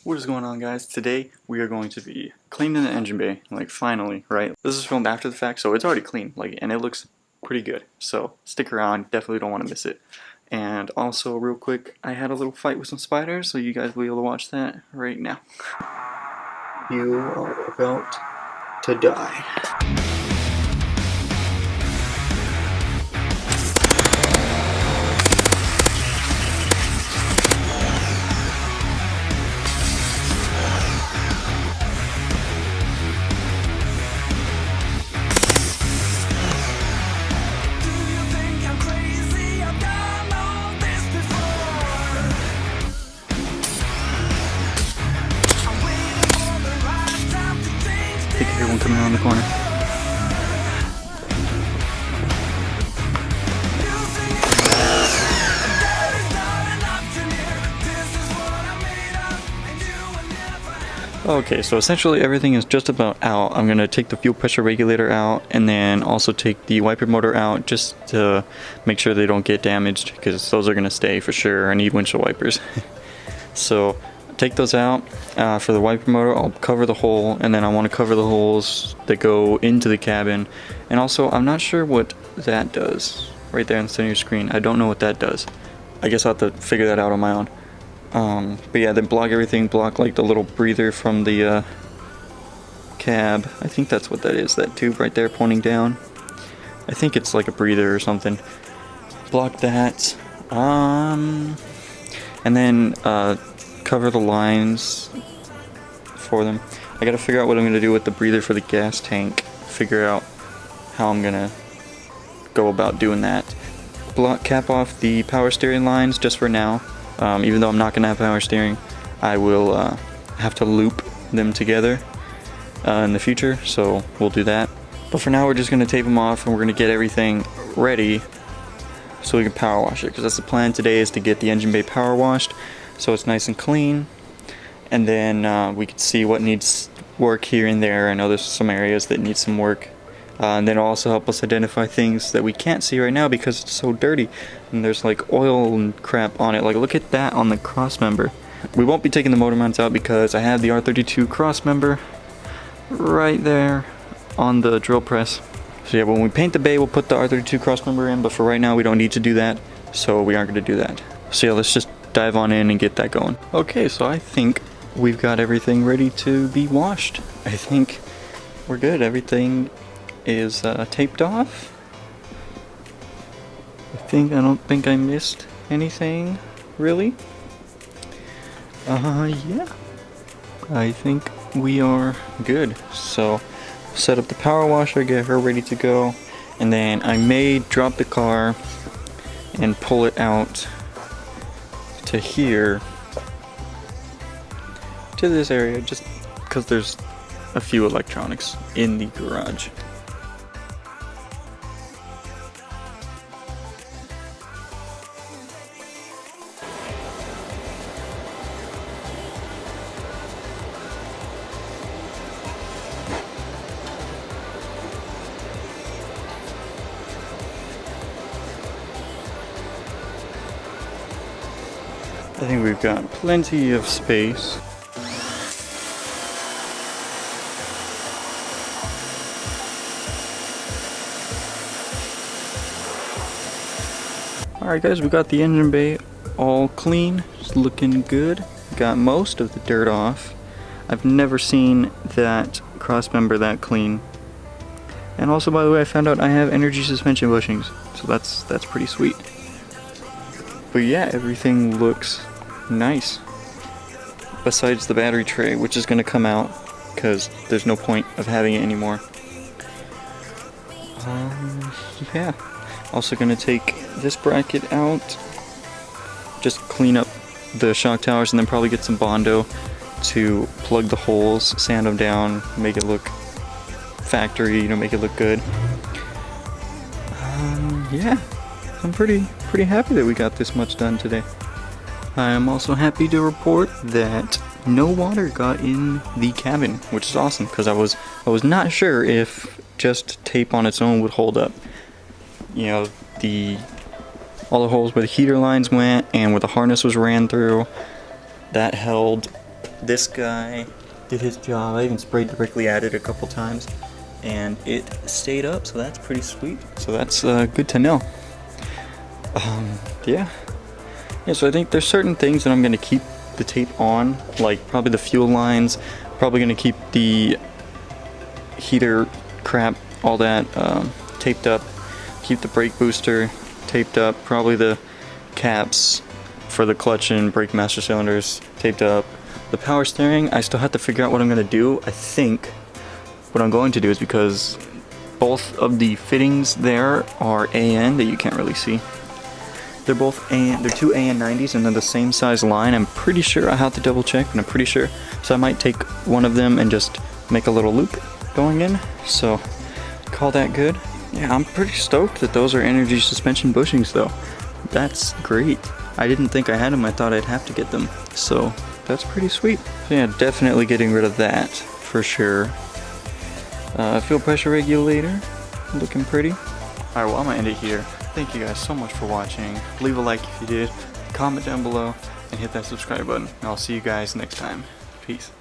What is going on, guys? Today we are going to be cleaning the engine bay, like finally, right? This is filmed after the fact, so it's already clean, like, and it looks pretty good. So stick around, definitely don't want to miss it. And also, real quick, I had a little fight with some spiders, so you guys will be able to watch that right now. You are about to die. I think everyone coming around the corner. Okay, so essentially everything is just about out. I'm gonna take the fuel pressure regulator out and then also take the wiper motor out just to make sure they don't get damaged, because those are gonna stay for sure. I need windshield wipers. So take those out. For the wiper motor, I'll cover the hole, and then I want to cover the holes that go into the cabin. And also, I'm not sure what that does right there in the center of your screen. I don't know what that does. I guess I'll have to figure that out on my own. But yeah, then block everything, block like the little breather from the cab. I think that's what that is, that tube right there pointing down. I think it's like a breather or something. Block that. And then cover the lines for them. I gotta figure out what I'm gonna do with the breather for the gas tank. Figure out how I'm gonna go about doing that. Cap off the power steering lines just for now. Even though I'm not gonna have power steering, I will have to loop them together in the future, so we'll do that. But for now, we're just gonna tape them off, and we're gonna get everything ready so we can power wash it, because that's the plan today, is to get the engine bay power washed so it's nice and clean, and then we can see what needs work here and there. I know there's some areas that need some work, and then it'll also help us identify things that we can't see right now because it's so dirty and there's like oil and crap on it. Like, look at that on the cross member. We won't be taking the motor mounts out because I have the R32 cross member right there on the drill press. So yeah, when we paint the bay, we'll put the R32 cross member in, but for right now we don't need to do that, so we aren't going to do that. So yeah, let's just dive on in and get that going. Okay, so I think we've got everything ready to be washed. I think we're good. Everything is taped off. I don't think I missed anything, really. Yeah. I think we are good. So set up the power washer, get her ready to go, and then I may drop the car and pull it out to here, to this area, just because there's a few electronics in the garage. I think we've got plenty of space. Alright guys, we got the engine bay all clean. It's looking good. Got most of the dirt off. I've never seen that cross member that clean. And also, by the way, I found out I have energy suspension bushings, so that's pretty sweet. But yeah, everything looks nice. Besides the battery tray, which is going to come out because there's no point of having it anymore. Yeah. Also going to take this bracket out. Just clean up the shock towers and then probably get some Bondo to plug the holes, sand them down, make it look factory, make it look good. Yeah, I'm pretty happy that we got this much done today. I am also happy to report that no water got in the cabin, which is awesome because I was not sure if just tape on its own would hold up. You know, all the holes where the heater lines went and where the harness was ran through, that held. This guy did his job. I even sprayed directly at it a couple times and it stayed up, so that's pretty sweet. So that's good to know. Yeah, so I think there's certain things that I'm going to keep the tape on, like probably the fuel lines, probably going to keep the heater crap, all that taped up, keep the brake booster taped up, probably the caps for the clutch and brake master cylinders taped up. The power steering, I still have to figure out what I'm going to do. I think what I'm going to do is, because both of the fittings there are AN that you can't really see. They're both they're two AN90s and they're the same size line. I'm pretty sure, I have to double check, but I'm pretty sure. So I might take one of them and just make a little loop going in. So call that good. Yeah, I'm pretty stoked that those are energy suspension bushings though. That's great. I didn't think I had them, I thought I'd have to get them. So that's pretty sweet. So yeah, definitely getting rid of that for sure. Fuel pressure regulator, looking pretty. Alright, well I'm gonna end it here. Thank you guys so much for watching. Leave a like if you did, comment down below, and hit that subscribe button. And I'll see you guys next time. Peace.